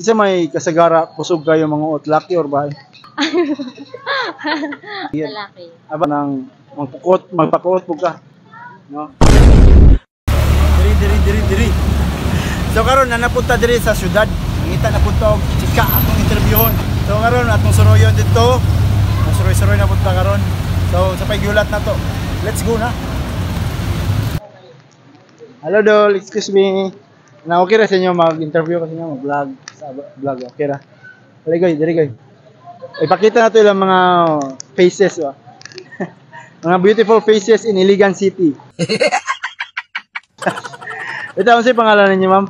Isa may kasagara kusog kayo mga uot, laki or bahay? Lalaki. Aba nang magpakuot po ka. No? Diri. So karon na napunta diri sa syudad. Ngita na punta og chika atong interviewon. So karon atong suroyon dito. Suroy-suroy na punta karon. So sa paygulat na to. Let's go na. Hello Dol, excuse me. Na okay ra sa inyo mag-interview kasi nga mag-vlog sa vlog. Okay ra. Dali goy. Ipakita na to ilang mga faces ba. Mga beautiful faces in Iligan City. Ito ano si pangalan ninyo, ma'am?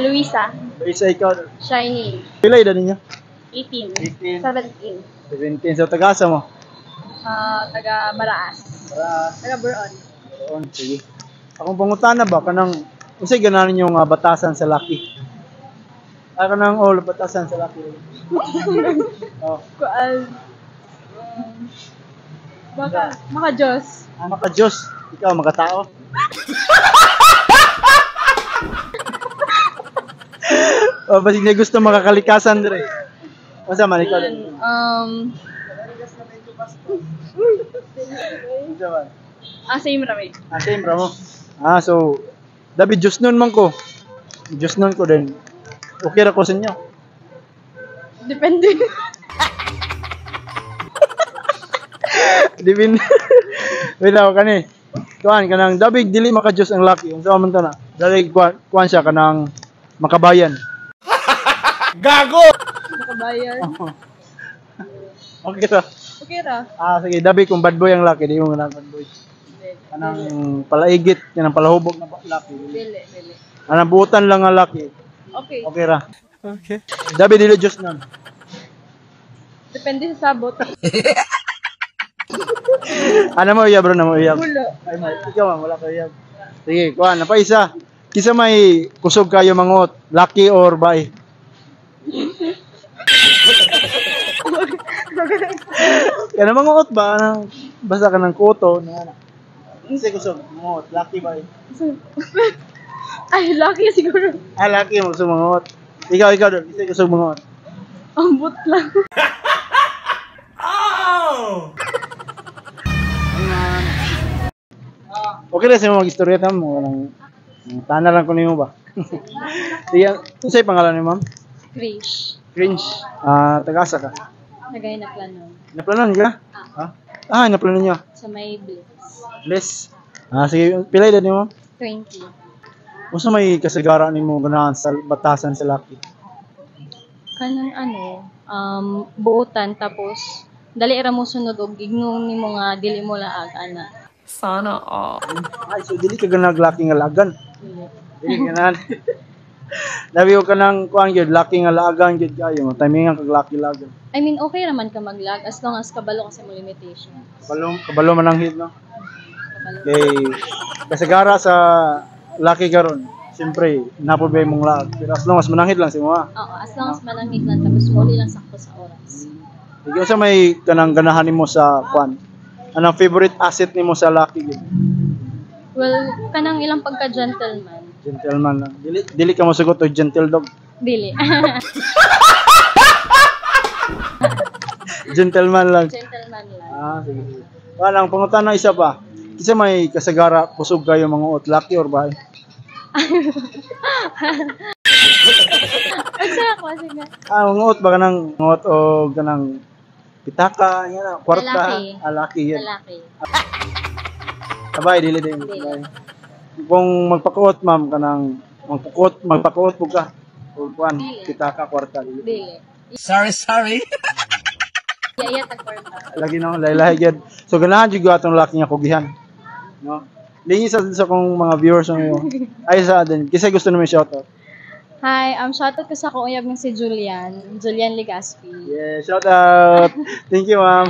Luisa. Luisa, ikaw. Shiny. Pila edad ninyo? 18. 17. So taga-asa mo? Taga Baraas. Taga Buron. Buron, sige. Akong pangutana ba kanang unsay ganahan yung batasan sa laki? Kanang all batasan sa laki. Oh. Maka Diyos. Maka Diyos. Ikaw makatao. O basig niya gusto makakalikasan dire. Unsa man ikaw? Same rami. Same ra mo. So David Diyos nun man ko. Diyos nun ko din. Okay ra ko sa inyo. Depende. Divin. Wala kani. Kuan kanang David dili maka Diyos ang laki. Unsa man to na? Dali kuan siya kanang makabayan. Gago. Makabayan. Okay ra. Okay ra. Sige, David kung bad boy ang laki, di mo nga bad boy. Kanang palaigit, kanang palahubog na laki. Dili. Anang buutan lang ang laki. Okay. Okay ra. Okay. David dili Diyos nun. Depende sa sabot. Ano mo iya bro, na mo iya? Wala. Ay, ikaw man, wala ka iya. Sige, kuha, napa isa. Kisa may kusog kayo mangot, lucky or bye? Kaya mangot ba? Basta ka ng kuto. Kasi kusog, mangot, lucky bye? Ay, lucky siguro. Lucky mo kusog mangot. Ikaw doon, kasi kusog mangot. Ambot lang. Okay na sa mga istorya mo. Tana lang ko niyo ba? Sige, sa'yo pangalan niyo, ma'am? Krish. Cringe. Taga-asa ka? Nagay na plano. Naplanan ka? Naplanan niyo. Sa may Blitz. Bless. Sige, pila edad niyo, ma'am? 20. Usa may kasagara nimo ganahan sa batasan sa laki? Kanang buutan tapos dali ra mo sunod og gignong nimo nga dili mo laag ana. Sana all. So dili ka ganag laki nga lagan. Dili ganan. Labi ka nang kuan gyud laki nga lagan gyud kayo, timingan kag laki lagan. I mean okay raman ka maglag as long as kabalo ka sa mo limitation. Kabalo man ang hit no. Okay. Kasagara sa laki karon. Siyempre, napobay mong lag. Pero as long as mananghid lang si mo ha. Oo, as long as mananghid lang tapos muli lang sakto sa oras. Ikaw sa may kanang ganahan nimo sa kuan. Anong favorite asset nimo sa laki gyud? Well, kanang ilang pagka-gentleman. Gentleman lang. Dili ka masugot og gentle dog. Dili. Gentleman lang. Gentleman lang. Sige. Walang pangutan na isa pa. Kisa may kasagara kusog kayo mga uot, laki or bahay? Mga uot ba kanang uot o kanang pitaka, yan, kwarta, laki yan. Lalaki. Sabay, dili. Kung magpakuot, ma'am, kanang magpakuot po ka. O kuan, pitaka, kwarta, dili. Sorry. Yaya tagkwarta. Lagi no, lahi gyud. So ganahan jud atong laki nga kugihan. No? Lingi sa kong mga viewers ngayon. Ay sa din. Kasi gusto namin shoutout. Hi, shoutout ko sa akong uyab ng si Julian Legaspi. Yeah, shoutout. Thank you, ma'am.